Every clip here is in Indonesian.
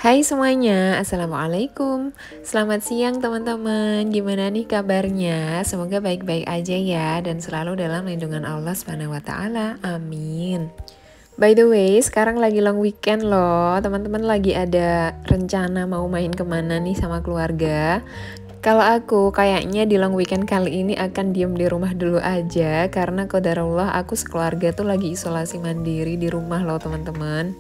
Hai semuanya, Assalamualaikum. Selamat siang teman-teman. Gimana nih kabarnya? Semoga baik-baik aja ya dan selalu dalam lindungan Allah Subhanahu wa taala. Amin. By the way, sekarang lagi long weekend loh. Teman-teman lagi ada rencana mau main kemana nih sama keluarga? Kalau aku kayaknya di long weekend kali ini akan diem di rumah dulu aja karena qadarullah aku sekeluarga tuh lagi isolasi mandiri di rumah loh teman-teman.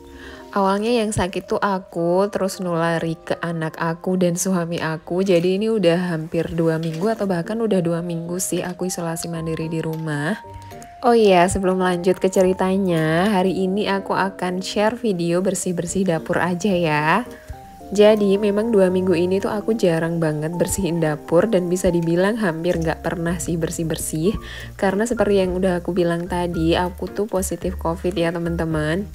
Awalnya yang sakit tuh aku, terus nulari ke anak aku dan suami aku. Jadi ini udah hampir 2 minggu atau bahkan udah 2 minggu sih aku isolasi mandiri di rumah. Oh iya, sebelum lanjut ke ceritanya, hari ini aku akan share video bersih-bersih dapur aja ya. Jadi memang 2 minggu ini tuh aku jarang banget bersihin dapur dan bisa dibilang hampir nggak pernah sih bersih-bersih. Karena seperti yang udah aku bilang tadi, aku tuh positif COVID ya teman-teman.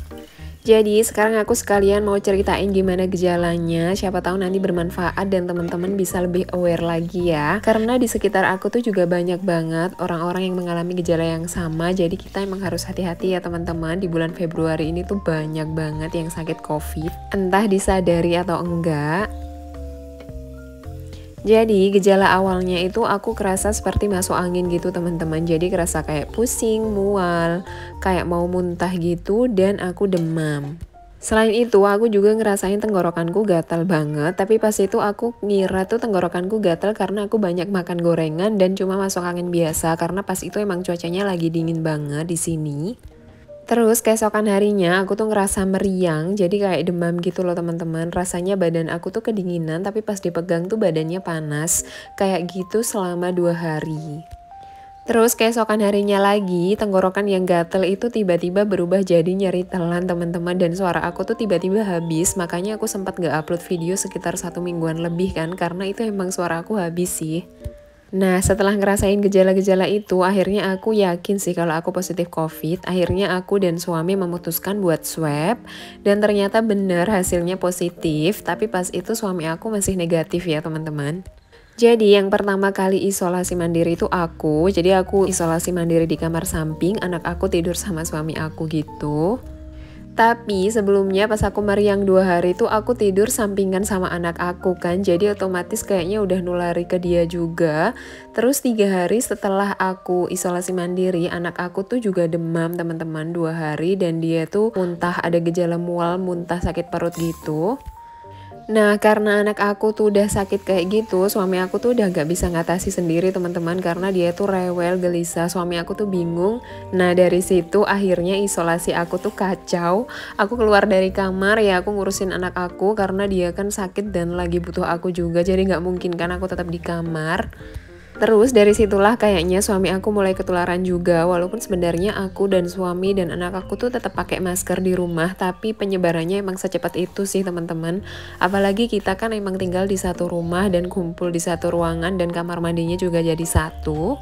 Jadi sekarang aku sekalian mau ceritain gimana gejalanya, siapa tahu nanti bermanfaat dan teman-teman bisa lebih aware lagi ya. Karena di sekitar aku tuh juga banyak banget orang-orang yang mengalami gejala yang sama, jadi kita emang harus hati-hati ya teman-teman. Di bulan Februari ini tuh banyak banget yang sakit COVID, entah disadari atau enggak. Jadi gejala awalnya itu aku kerasa seperti masuk angin gitu teman-teman. Jadi kerasa kayak pusing, mual, kayak mau muntah gitu dan aku demam. Selain itu aku juga ngerasain tenggorokanku gatal banget. Tapi pas itu aku ngira tuh tenggorokanku gatal karena aku banyak makan gorengan dan cuma masuk angin biasa. Karena pas itu emang cuacanya lagi dingin banget di sini. Terus keesokan harinya aku tuh ngerasa meriang, jadi kayak demam gitu loh teman-teman. Rasanya badan aku tuh kedinginan tapi pas dipegang tuh badannya panas. Kayak gitu selama 2 hari. Terus keesokan harinya lagi, tenggorokan yang gatel itu tiba-tiba berubah jadi nyeri telan teman-teman. Dan suara aku tuh tiba-tiba habis, makanya aku sempat gak upload video sekitar 1 mingguan lebih kan. Karena itu emang suara aku habis sih. Nah, setelah ngerasain gejala-gejala itu, akhirnya aku yakin sih kalau aku positif COVID. Akhirnya aku dan suami memutuskan buat swab, dan ternyata benar hasilnya positif. Tapi pas itu suami aku masih negatif ya teman-teman. Jadi yang pertama kali isolasi mandiri itu aku. Jadi aku isolasi mandiri di kamar samping, anak aku tidur sama suami aku gitu. Tapi sebelumnya pas aku meriang 2 hari itu aku tidur sampingan sama anak aku kan. Jadi otomatis kayaknya udah nulari ke dia juga. Terus 3 hari setelah aku isolasi mandiri, anak aku tuh juga demam teman-teman 2 hari. Dan dia tuh muntah, ada gejala mual, muntah, sakit perut gitu. Nah, karena anak aku tuh udah sakit kayak gitu, suami aku tuh udah gak bisa ngatasi sendiri teman-teman. Karena dia tuh rewel, gelisah, suami aku tuh bingung. Nah, dari situ akhirnya isolasi aku tuh kacau. Aku keluar dari kamar, ya aku ngurusin anak aku karena dia kan sakit dan lagi butuh aku juga. Jadi gak mungkin kan aku tetap di kamar. Terus dari situlah kayaknya suami aku mulai ketularan juga, walaupun sebenarnya aku dan suami dan anak aku tuh tetap pakai masker di rumah, tapi penyebarannya emang secepat itu sih teman-teman. Apalagi kita kan emang tinggal di satu rumah dan kumpul di satu ruangan dan kamar mandinya juga jadi satu.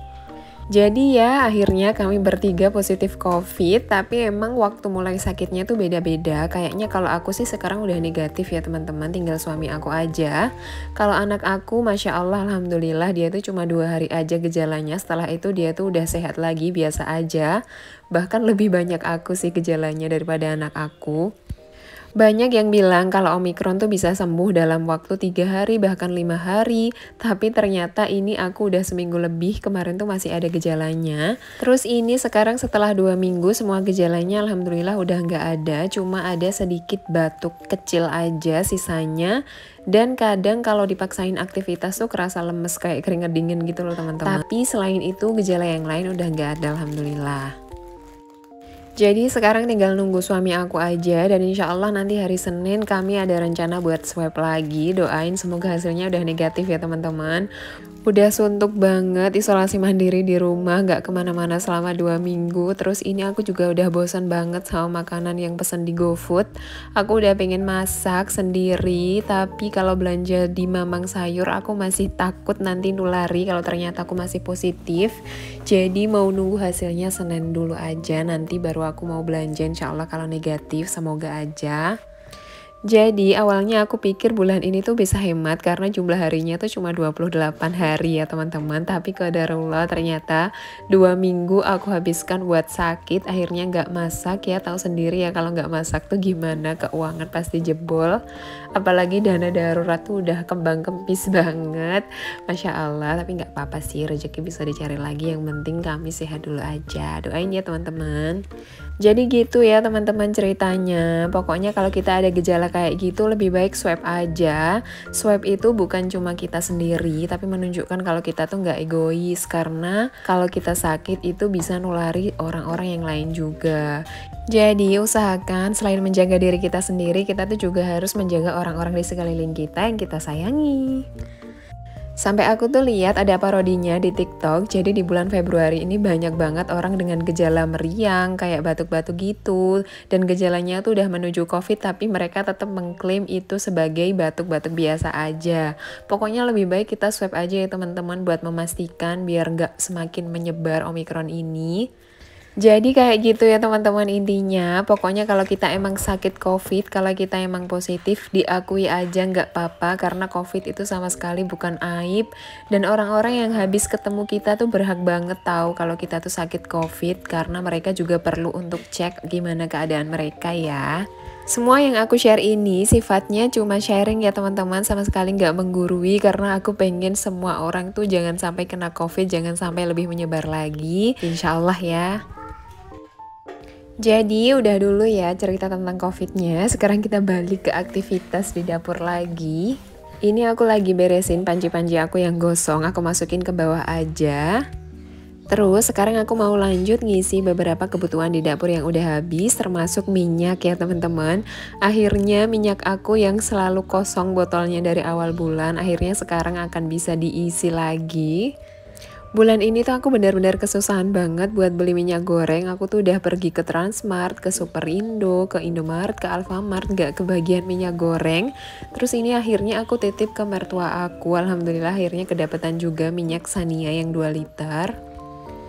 Jadi ya akhirnya kami bertiga positif COVID, tapi emang waktu mulai sakitnya tuh beda-beda. Kayaknya kalau aku sih sekarang udah negatif ya teman-teman, tinggal suami aku aja. Kalau anak aku Masya Allah Alhamdulillah dia tuh cuma 2 hari aja gejalanya, setelah itu dia tuh udah sehat lagi biasa aja. Bahkan lebih banyak aku sih gejalanya daripada anak aku. Banyak yang bilang kalau Omikron tuh bisa sembuh dalam waktu 3 hari bahkan 5 hari. Tapi ternyata ini aku udah seminggu lebih, kemarin tuh masih ada gejalanya. Terus ini sekarang setelah 2 minggu semua gejalanya alhamdulillah udah nggak ada. Cuma ada sedikit batuk kecil aja sisanya. Dan kadang kalau dipaksain aktivitas tuh kerasa lemes kayak keringat dingin gitu loh teman-teman. Tapi selain itu gejala yang lain udah nggak ada alhamdulillah. Jadi sekarang tinggal nunggu suami aku aja dan insya Allah nanti hari Senin kami ada rencana buat swab lagi. Doain semoga hasilnya udah negatif ya teman-teman. Udah suntuk banget isolasi mandiri di rumah, gak kemana-mana selama 2 minggu. Terus ini aku juga udah bosan banget sama makanan yang pesen di GoFood. Aku udah pengen masak sendiri, tapi kalau belanja di Mamang Sayur aku masih takut nanti nulari kalau ternyata aku masih positif. Jadi mau nunggu hasilnya Senin dulu aja, nanti baru aku mau belanja insya Allah kalau negatif, semoga aja. Jadi awalnya aku pikir bulan ini tuh bisa hemat karena jumlah harinya tuh cuma 28 hari ya teman-teman. Tapi qadarullah ternyata 2 minggu aku habiskan buat sakit. Akhirnya nggak masak ya, tahu sendiri ya kalau nggak masak tuh gimana, keuangan pasti jebol. Apalagi dana darurat tuh udah kembang kempis banget. Masya Allah, tapi nggak apa-apa sih, rezeki bisa dicari lagi. Yang penting kami sehat dulu aja. Doain ya teman-teman. Jadi gitu ya teman-teman ceritanya. Pokoknya kalau kita ada gejala kayak gitu lebih baik swab aja. Swab itu bukan cuma kita sendiri, tapi menunjukkan kalau kita tuh nggak egois. Karena kalau kita sakit itu bisa nulari orang-orang yang lain juga. Jadi usahakan selain menjaga diri kita sendiri, kita tuh juga harus menjaga orang-orang di sekeliling kita yang kita sayangi. Sampai aku tuh lihat ada parodinya di TikTok, jadi di bulan Februari ini banyak banget orang dengan gejala meriang, kayak batuk-batuk gitu, dan gejalanya tuh udah menuju COVID, tapi mereka tetap mengklaim itu sebagai batuk-batuk biasa aja. Pokoknya lebih baik kita swab aja ya teman-teman buat memastikan biar nggak semakin menyebar Omikron ini. Jadi kayak gitu ya teman-teman intinya. Pokoknya kalau kita emang sakit COVID, kalau kita emang positif, diakui aja nggak apa-apa. Karena COVID itu sama sekali bukan aib. Dan orang-orang yang habis ketemu kita tuh berhak banget tahu kalau kita tuh sakit COVID. Karena mereka juga perlu untuk cek gimana keadaan mereka ya. Semua yang aku share ini sifatnya cuma sharing ya teman-teman, sama sekali nggak menggurui karena aku pengen semua orang tuh jangan sampai kena COVID, jangan sampai lebih menyebar lagi. Insya Allah ya. Jadi udah dulu ya cerita tentang COVID-nya, sekarang kita balik ke aktivitas di dapur lagi. Ini aku lagi beresin panci-panci aku yang gosong, aku masukin ke bawah aja. Terus sekarang aku mau lanjut ngisi beberapa kebutuhan di dapur yang udah habis, termasuk minyak ya teman-teman. Akhirnya minyak aku yang selalu kosong botolnya dari awal bulan, akhirnya sekarang akan bisa diisi lagi. Bulan ini tuh aku benar-benar kesusahan banget buat beli minyak goreng. Aku tuh udah pergi ke Transmart, ke Superindo, ke Indomaret, ke Alfamart, gak kebagian minyak goreng. Terus ini akhirnya aku titip ke mertua aku. Alhamdulillah akhirnya kedapatan juga minyak Sania yang 2 liter.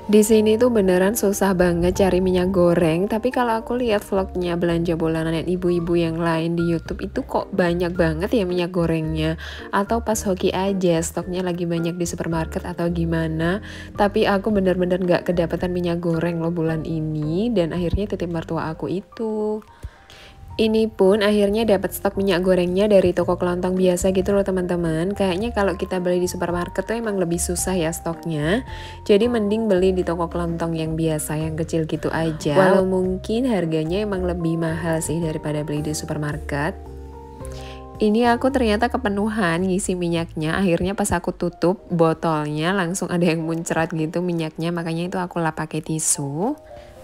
Di sini tuh beneran susah banget cari minyak goreng, tapi kalau aku lihat vlognya belanja bulanan ibu-ibu yang lain di YouTube itu kok banyak banget ya minyak gorengnya. Atau pas hoki aja stoknya lagi banyak di supermarket atau gimana. Tapi aku bener-bener gak kedapatan minyak goreng loh bulan ini, dan akhirnya titip mertua aku itu. Ini pun akhirnya dapat stok minyak gorengnya dari toko kelontong biasa gitu loh teman-teman. Kayaknya kalau kita beli di supermarket tuh emang lebih susah ya stoknya. Jadi mending beli di toko kelontong yang biasa, yang kecil gitu aja. Walau mungkin harganya emang lebih mahal sih daripada beli di supermarket. Ini aku ternyata kepenuhan ngisi minyaknya. Akhirnya pas aku tutup botolnya langsung ada yang muncrat gitu minyaknya. Makanya itu aku lap pakai tisu.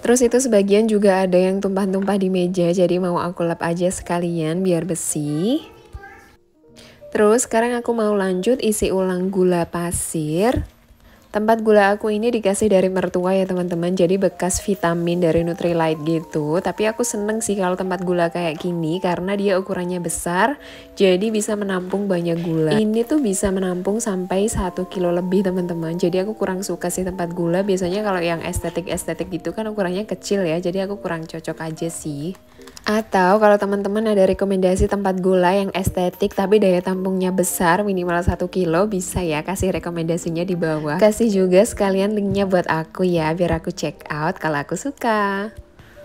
Terus itu sebagian juga ada yang tumpah-tumpah di meja, jadi mau aku lap aja sekalian biar bersih. Terus sekarang aku mau lanjut isi ulang gula pasir. Tempat gula aku ini dikasih dari mertua ya teman-teman, jadi bekas vitamin dari Nutrilite gitu. Tapi aku seneng sih kalau tempat gula kayak gini karena dia ukurannya besar, jadi bisa menampung banyak gula. Ini tuh bisa menampung sampai 1 kilo lebih teman-teman. Jadi aku kurang suka sih tempat gula, biasanya kalau yang estetik-estetik gitu kan ukurannya kecil ya, jadi aku kurang cocok aja sih. Atau kalau teman-teman ada rekomendasi tempat gula yang estetik tapi daya tampungnya besar minimal 1 kilo, bisa ya kasih rekomendasinya di bawah. Kasih juga sekalian linknya buat aku ya biar aku check out kalau aku suka.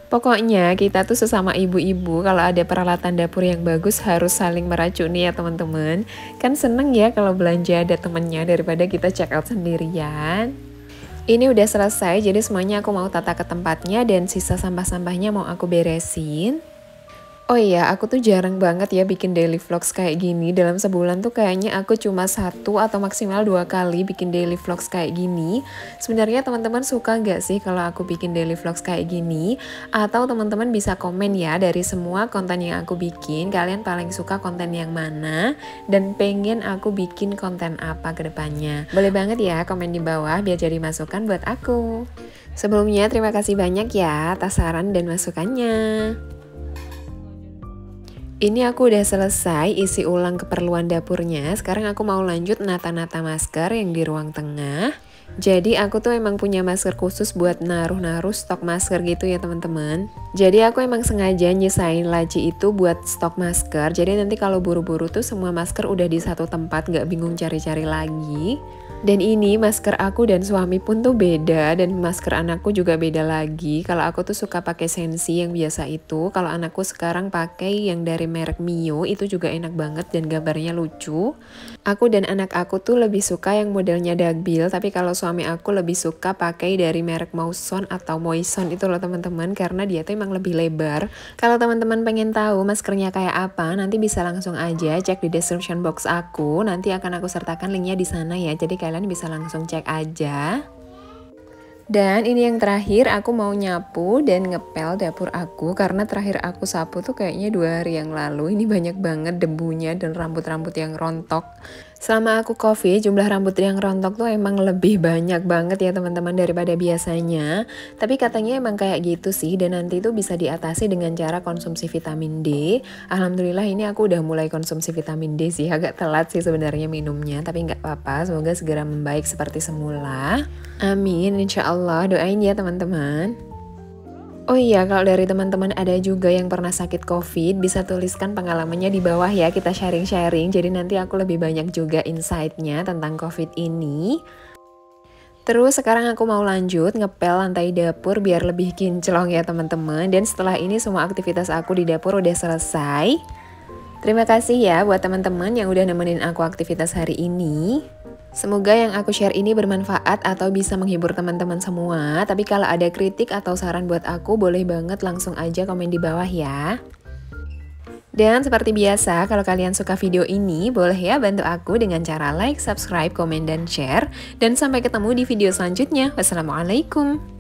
Pokoknya kita tuh sesama ibu-ibu kalau ada peralatan dapur yang bagus harus saling meracuni ya teman-teman. Kan seneng ya kalau belanja ada temennya daripada kita check out sendirian. Ini udah selesai, jadi semuanya aku mau tata ke tempatnya dan sisa sampah-sampahnya mau aku beresin. Oh iya, aku tuh jarang banget ya bikin daily vlogs kayak gini. Dalam sebulan tuh kayaknya aku cuma 1 atau maksimal 2 kali bikin daily vlogs kayak gini. Sebenarnya teman-teman suka nggak sih kalau aku bikin daily vlogs kayak gini? Atau teman-teman bisa komen ya dari semua konten yang aku bikin, kalian paling suka konten yang mana? Dan pengen aku bikin konten apa ke depannya? Boleh banget ya komen di bawah biar jadi masukan buat aku. Sebelumnya terima kasih banyak ya atas saran dan masukannya. Ini aku udah selesai isi ulang keperluan dapurnya. Sekarang aku mau lanjut nata-nata masker yang di ruang tengah. Jadi aku tuh emang punya masker khusus buat naruh-naruh stok masker gitu ya teman-teman. Jadi aku emang sengaja nyesain laci itu buat stok masker. Jadi nanti kalau buru-buru tuh semua masker udah di satu tempat, gak bingung cari-cari lagi. Dan ini masker aku dan suami pun tuh beda, dan masker anakku juga beda lagi. Kalau aku tuh suka pakai Sensi yang biasa itu. Kalau anakku sekarang pakai yang dari merek Mio, itu juga enak banget dan gambarnya lucu. Aku dan anak aku tuh lebih suka yang modelnya dagbil, tapi kalau suami aku lebih suka pakai dari merek Mauson atau Moison itu loh teman-teman, karena dia tuh emang lebih lebar. Kalau teman-teman pengen tahu maskernya kayak apa, nanti bisa langsung aja cek di description box aku. Nanti akan aku sertakan linknya di sana ya, jadi kalian bisa langsung cek aja. Dan ini yang terakhir, aku mau nyapu dan ngepel dapur aku, karena terakhir aku sapu tuh kayaknya 2 hari yang lalu. Ini banyak banget debunya dan rambut-rambut yang rontok. Selama aku COVID, jumlah rambut yang rontok tuh emang lebih banyak banget ya teman-teman daripada biasanya. Tapi katanya emang kayak gitu sih, dan nanti itu bisa diatasi dengan cara konsumsi vitamin D. Alhamdulillah ini aku udah mulai konsumsi vitamin D sih, agak telat sih sebenarnya minumnya, tapi nggak apa-apa, semoga segera membaik seperti semula. Amin, insya Allah, doain ya teman-teman. Oh iya, kalau dari teman-teman ada juga yang pernah sakit COVID, bisa tuliskan pengalamannya di bawah ya, kita sharing-sharing. Jadi nanti aku lebih banyak juga insight-nya tentang COVID ini. Terus sekarang aku mau lanjut ngepel lantai dapur biar lebih kinclong ya teman-teman. Dan setelah ini semua aktivitas aku di dapur udah selesai. Terima kasih ya buat teman-teman yang udah nemenin aku aktivitas hari ini. Semoga yang aku share ini bermanfaat atau bisa menghibur teman-teman semua. Tapi kalau ada kritik atau saran buat aku, boleh banget langsung aja komen di bawah ya. Dan seperti biasa, kalau kalian suka video ini, boleh ya bantu aku dengan cara like, subscribe, komen, dan share. Dan sampai ketemu di video selanjutnya. Wassalamualaikum.